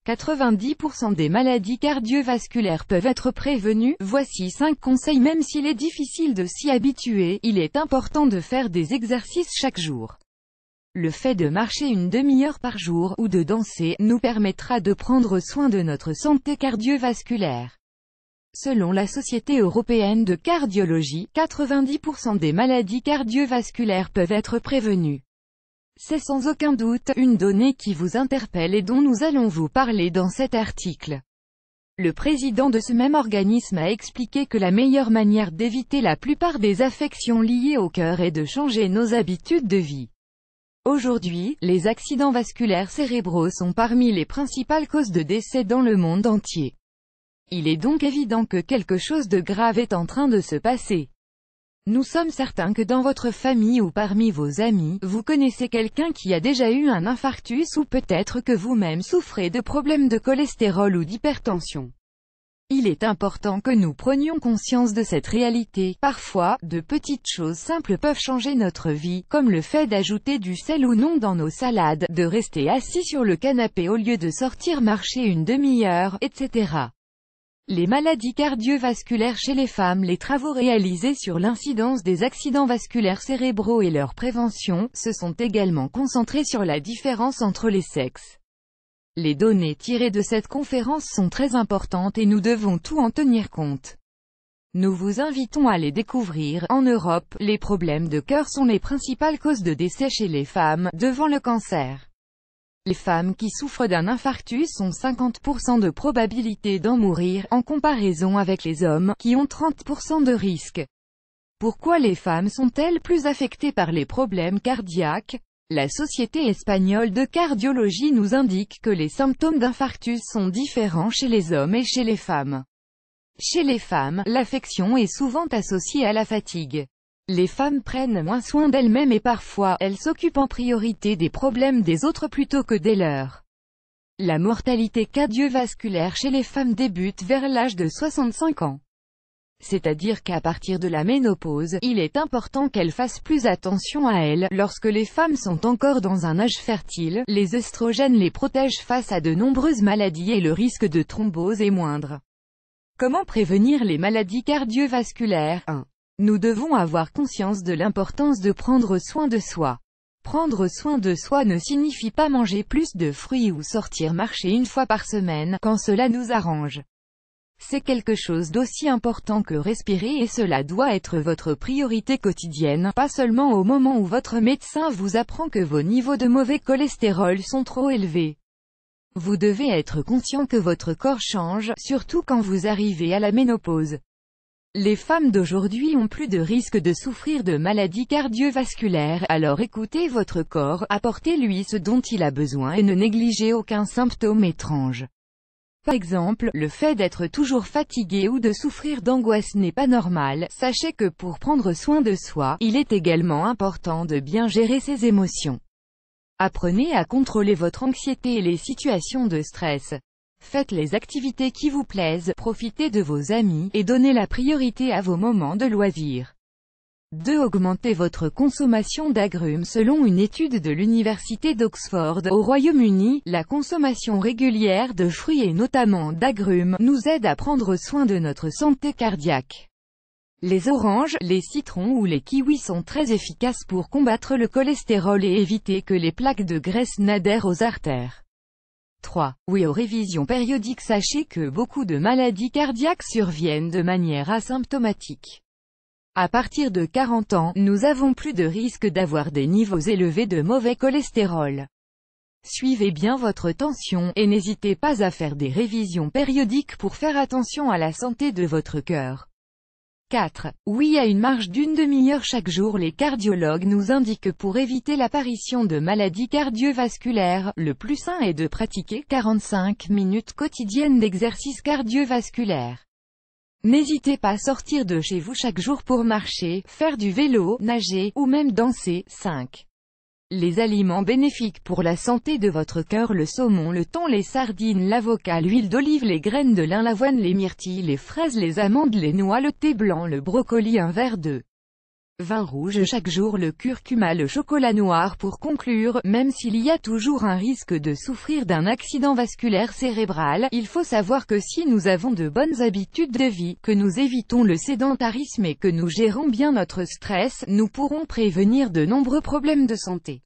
90% des maladies cardiovasculaires peuvent être prévenues. Voici 5 conseils. Même s'il est difficile de s'y habituer, il est important de faire des exercices chaque jour. Le fait de marcher une demi-heure par jour, ou de danser, nous permettra de prendre soin de notre santé cardiovasculaire. Selon la Société européenne de cardiologie, 90% des maladies cardiovasculaires peuvent être prévenues. C'est sans aucun doute une donnée qui vous interpelle et dont nous allons vous parler dans cet article. Le président de ce même organisme a expliqué que la meilleure manière d'éviter la plupart des affections liées au cœur est de changer nos habitudes de vie. Aujourd'hui, les accidents vasculaires cérébraux sont parmi les principales causes de décès dans le monde entier. Il est donc évident que quelque chose de grave est en train de se passer. Nous sommes certains que dans votre famille ou parmi vos amis, vous connaissez quelqu'un qui a déjà eu un infarctus ou peut-être que vous-même souffrez de problèmes de cholestérol ou d'hypertension. Il est important que nous prenions conscience de cette réalité. Parfois, de petites choses simples peuvent changer notre vie, comme le fait d'ajouter du sel ou non dans nos salades, de rester assis sur le canapé au lieu de sortir marcher une demi-heure, etc. Les maladies cardiovasculaires chez les femmes. Les travaux réalisés sur l'incidence des accidents vasculaires cérébraux et leur prévention se sont également concentrés sur la différence entre les sexes. Les données tirées de cette conférence sont très importantes et nous devons tout en tenir compte. Nous vous invitons à les découvrir. En Europe, les problèmes de cœur sont les principales causes de décès chez les femmes, devant le cancer. Les femmes qui souffrent d'un infarctus ont 50% de probabilité d'en mourir, en comparaison avec les hommes, qui ont 30% de risque. Pourquoi les femmes sont-elles plus affectées par les problèmes cardiaques? La Société espagnole de cardiologie nous indique que les symptômes d'infarctus sont différents chez les hommes et chez les femmes. Chez les femmes, l'affection est souvent associée à la fatigue. Les femmes prennent moins soin d'elles-mêmes et parfois, elles s'occupent en priorité des problèmes des autres plutôt que des leurs. La mortalité cardiovasculaire chez les femmes débute vers l'âge de 65 ans. C'est-à-dire qu'à partir de la ménopause, il est important qu'elles fassent plus attention à elles. Lorsque les femmes sont encore dans un âge fertile, les œstrogènes les protègent face à de nombreuses maladies et le risque de thrombose est moindre. Comment prévenir les maladies cardiovasculaires? 1. Nous devons avoir conscience de l'importance de prendre soin de soi. Prendre soin de soi ne signifie pas manger plus de fruits ou sortir marcher une fois par semaine, quand cela nous arrange. C'est quelque chose d'aussi important que respirer et cela doit être votre priorité quotidienne, pas seulement au moment où votre médecin vous apprend que vos niveaux de mauvais cholestérol sont trop élevés. Vous devez être conscient que votre corps change, surtout quand vous arrivez à la ménopause. Les femmes d'aujourd'hui ont plus de risques de souffrir de maladies cardiovasculaires, alors écoutez votre corps, apportez-lui ce dont il a besoin et ne négligez aucun symptôme étrange. Par exemple, le fait d'être toujours fatigué ou de souffrir d'angoisse n'est pas normal. Sachez que pour prendre soin de soi, il est également important de bien gérer ses émotions. Apprenez à contrôler votre anxiété et les situations de stress. Faites les activités qui vous plaisent, profitez de vos amis, et donnez la priorité à vos moments de loisirs. 2. Augmentez votre consommation d'agrumes. Selon une étude de l'Université d'Oxford, au Royaume-Uni, la consommation régulière de fruits et notamment d'agrumes, nous aide à prendre soin de notre santé cardiaque. Les oranges, les citrons ou les kiwis sont très efficaces pour combattre le cholestérol et éviter que les plaques de graisse n'adhèrent aux artères. 3. Oui aux révisions périodiques. Sachez que beaucoup de maladies cardiaques surviennent de manière asymptomatique. À partir de 40 ans, nous avons plus de risques d'avoir des niveaux élevés de mauvais cholestérol. Suivez bien votre tension, et n'hésitez pas à faire des révisions périodiques pour faire attention à la santé de votre cœur. 4. Oui à une marche d'une demi-heure chaque jour. Les cardiologues nous indiquent que pour éviter l'apparition de maladies cardiovasculaires, le plus sain est de pratiquer 45 minutes quotidiennes d'exercice cardiovasculaire. N'hésitez pas à sortir de chez vous chaque jour pour marcher, faire du vélo, nager, ou même danser. 5. Les aliments bénéfiques pour la santé de votre cœur: le saumon, le thon, les sardines, l'avocat, l'huile d'olive, les graines de lin, l'avoine, les myrtilles, les fraises, les amandes, les noix, le thé blanc, le brocoli, un verre de Vin rouge chaque jour, le curcuma, le chocolat noir. Pour conclure, même s'il y a toujours un risque de souffrir d'un accident vasculaire cérébral, il faut savoir que si nous avons de bonnes habitudes de vie, que nous évitons le sédentarisme et que nous gérons bien notre stress, nous pourrons prévenir de nombreux problèmes de santé.